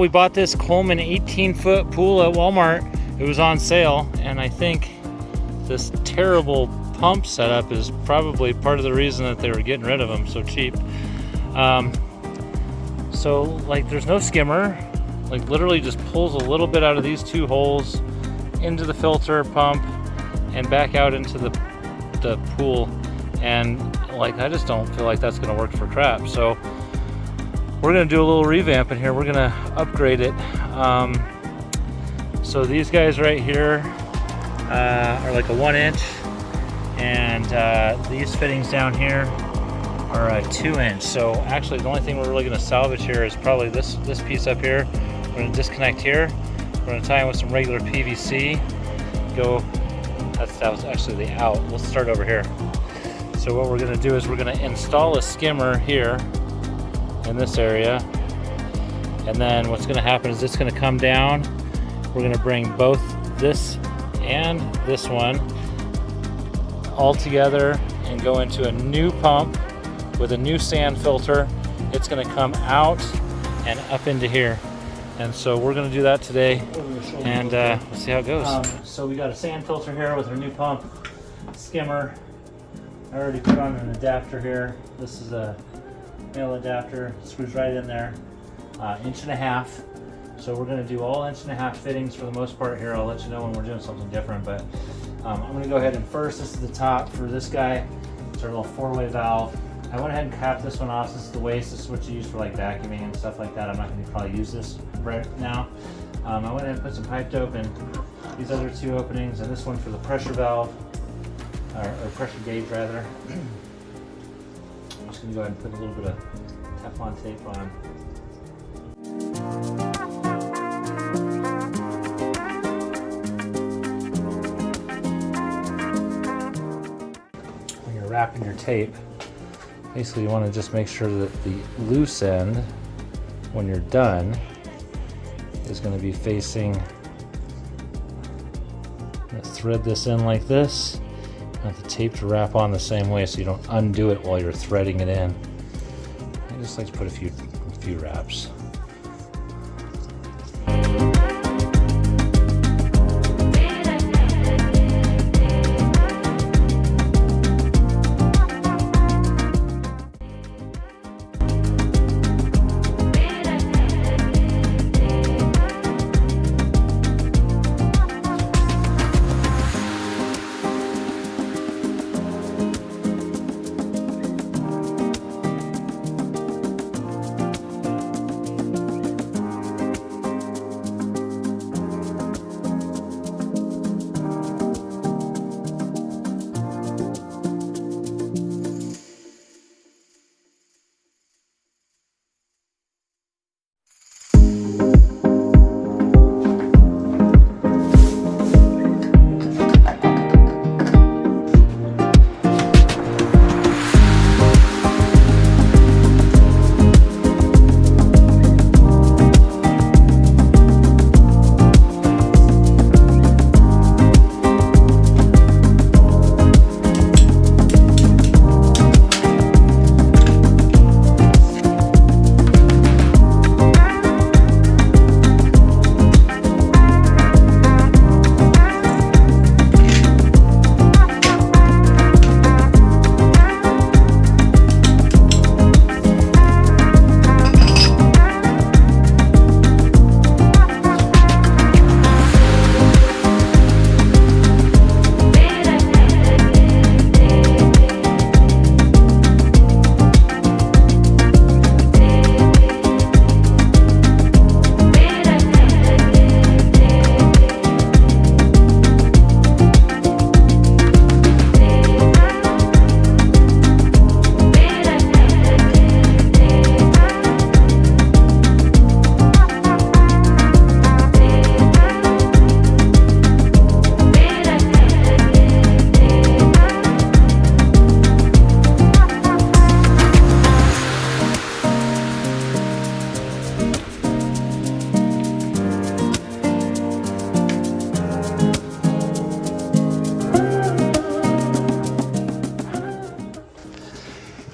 we bought this Coleman 18-foot pool at Walmart. It was on sale, and I think this terrible pump setup is probably part of the reason that they were getting rid of them so cheap. So like there's no skimmer, like literally just pulls a little bit out of these two holes into the filter pump and back out into the pool, and like I just don't feel like that's gonna work for crap. So we're gonna do a little revamp in here. We're gonna upgrade it. So these guys right here are like a 1-inch, and these fittings down here are a 2-inch. So actually the only thing we're really gonna salvage here is probably this piece up here. We're gonna disconnect here. We're gonna tie in with some regular PVC. That was actually the out. Let's start over here. So what we're gonna do is we're gonna install a skimmer here in this area, and then what's gonna happen is it's gonna come down. We're gonna bring both this and this one all together and go into a new pump with a new sand filter. It's gonna come out and up into here. And so we're gonna do that today, and we'll see how it goes. So we got a sand filter here with our new pump, skimmer. I already put on an adapter here. This is a male adapter, screws right in there, 1.5 inches. So we're gonna do all 1.5 inch fittings for the most part here. I'll let you know when we're doing something different, but I'm gonna go ahead and first, this is the top for this guy. It's our little 4-way valve. I went ahead and capped this one off. This is the waste. This is what you use for like vacuuming and stuff like that. I'm not gonna probably use this right now. I went ahead and put some pipe dope in these other two openings, and this one for the pressure valve, or pressure gauge rather. I'm just gonna go ahead and put a little bit of Teflon tape on. When you're wrapping your tape, basically you want to just make sure that the loose end, when you're done, is going to be facing. I'm going to thread this in like this. I want the tape to wrap on the same way so you don't undo it while you're threading it in. I just like to put a few wraps.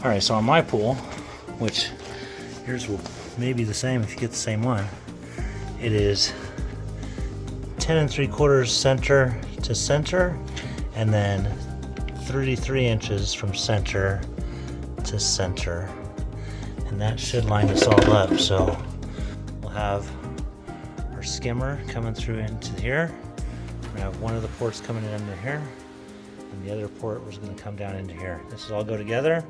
Alright, so on my pool, which yours will maybe the same if you get the same one, It is 10 3/4 center to center, and then 33 inches from center to center. And that should line us all up. So we'll have our skimmer coming through into here. We're gonna have one of the ports coming in under here, and the other port was gonna come down into here. This will all go together,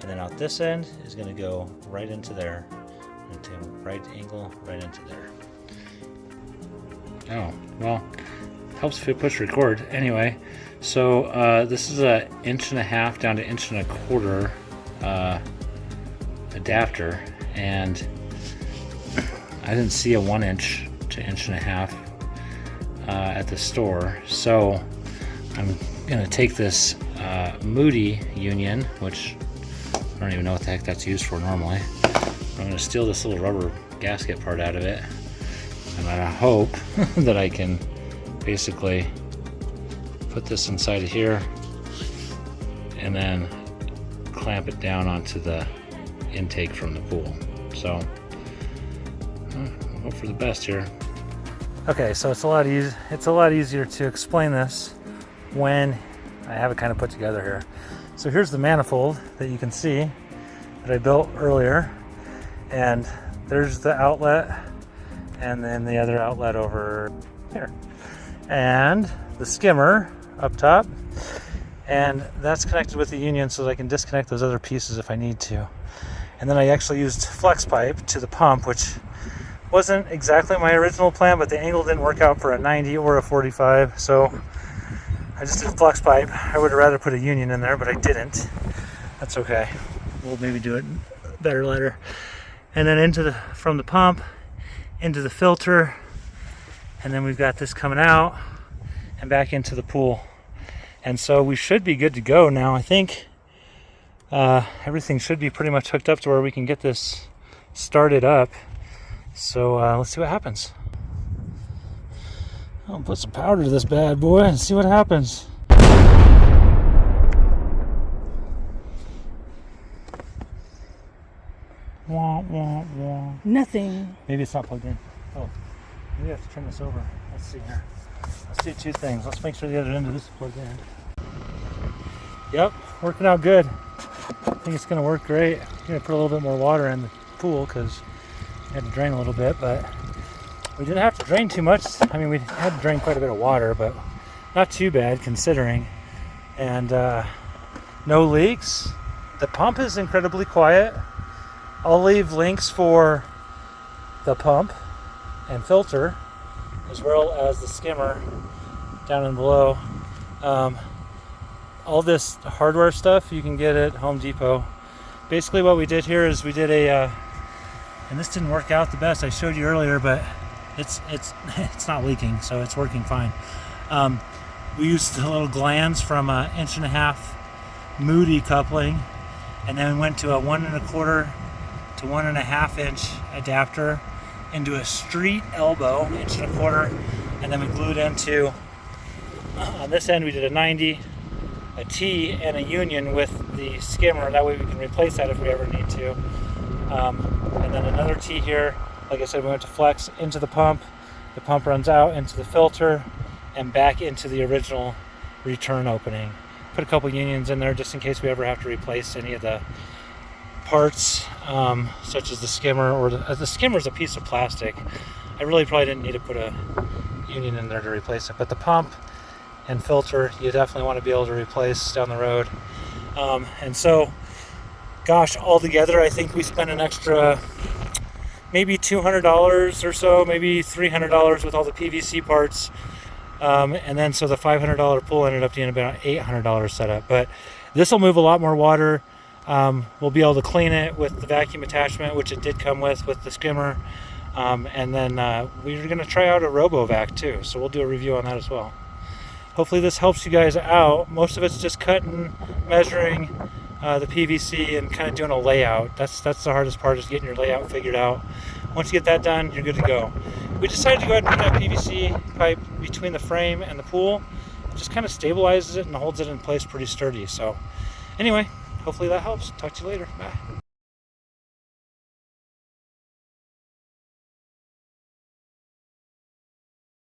and then out this end is gonna go right into there, into right angle, right into there. Oh, well, helps if we push record. Anyway, so this is a 1.5 inch down to 1.25 inch adapter, and I didn't see a 1 inch to 1.5 inch at the store, so I'm gonna take this Moody union, which I don't even know what the heck that's used for normally. I'm gonna steal this little rubber gasket part out of it, and I hope that I can basically put this inside of here and then clamp it down onto the intake from the pool. So I'll hope for the best here. Okay, so it's a lot easier to explain this when I have it kind of put together here. So here's the manifold that you can see that I built earlier, and there's the outlet, and then the other outlet over here, and the skimmer up top, and that's connected with the union so that I can disconnect those other pieces if I need to. And then I actually used flex pipe to the pump, which wasn't exactly my original plan, but the angle didn't work out for a 90 or a 45, so I just did flex pipe. I would have rather put a union in there, but I didn't. That's okay. We'll maybe do it better later. And then from the pump into the filter, and then we've got this coming out and back into the pool. And so we should be good to go now. I think everything should be pretty much hooked up to where we can get this started up. So let's see what happens. I'll put some powder to this bad boy and see what happens. Wah, wah, wah. Nothing. Maybe it's not plugged in. Oh, maybe I have to turn this over. Let's see here. Let's do two things. Let's make sure the other end of this is plugged in. Yep, working out good. I think it's going to work great. I'm going to put a little bit more water in the pool because we had to drain a little bit, but we didn't have to drain too much. I mean, we had to drain quite a bit of water, but not too bad considering. And no leaks. The pump is incredibly quiet. I'll leave links for the pump and filter, as well as the skimmer down and below. All this hardware stuff you can get at Home Depot. Basically what we did here is we did and this didn't work out the best. I showed you earlier, but it's not leaking, so it's working fine. We used the little glands from a 1.5 inch Moody coupling, and then we went to a 1 1/4 to 1.5 inch adapter into a street elbow 1 1/4 inch, and then we glued into on this end we did a 90, a T, and a union with the skimmer. That way we can replace that if we ever need to. And then another T here. Like I said, we went to flex into the pump runs out into the filter and back into the original return opening. Put a couple unions in there just in case we ever have to replace any of the parts, such as the skimmer, or the skimmer is a piece of plastic. I really probably didn't need to put a union in there to replace it, but the pump and filter you definitely want to be able to replace down the road. And so, gosh, altogether I think we spent an extra maybe $200 or so, maybe $300 with all the PVC parts, and then so the $500 pool ended up being about $800 setup. But this will move a lot more water. We'll be able to clean it with the vacuum attachment, which it did come with the skimmer, and then we're going to try out a RoboVac too, so we'll do a review on that as well. Hopefully this helps you guys out. Most of it's just cutting, measuring the PVC, and kind of doing a layout. That's the hardest part, is getting your layout figured out. Once you get that done, you're good to go. We decided to go ahead and put that PVC pipe between the frame and the pool. It just kind of stabilizes it and holds it in place pretty sturdy. So anyway, hopefully that helps. Talk to you later. Bye.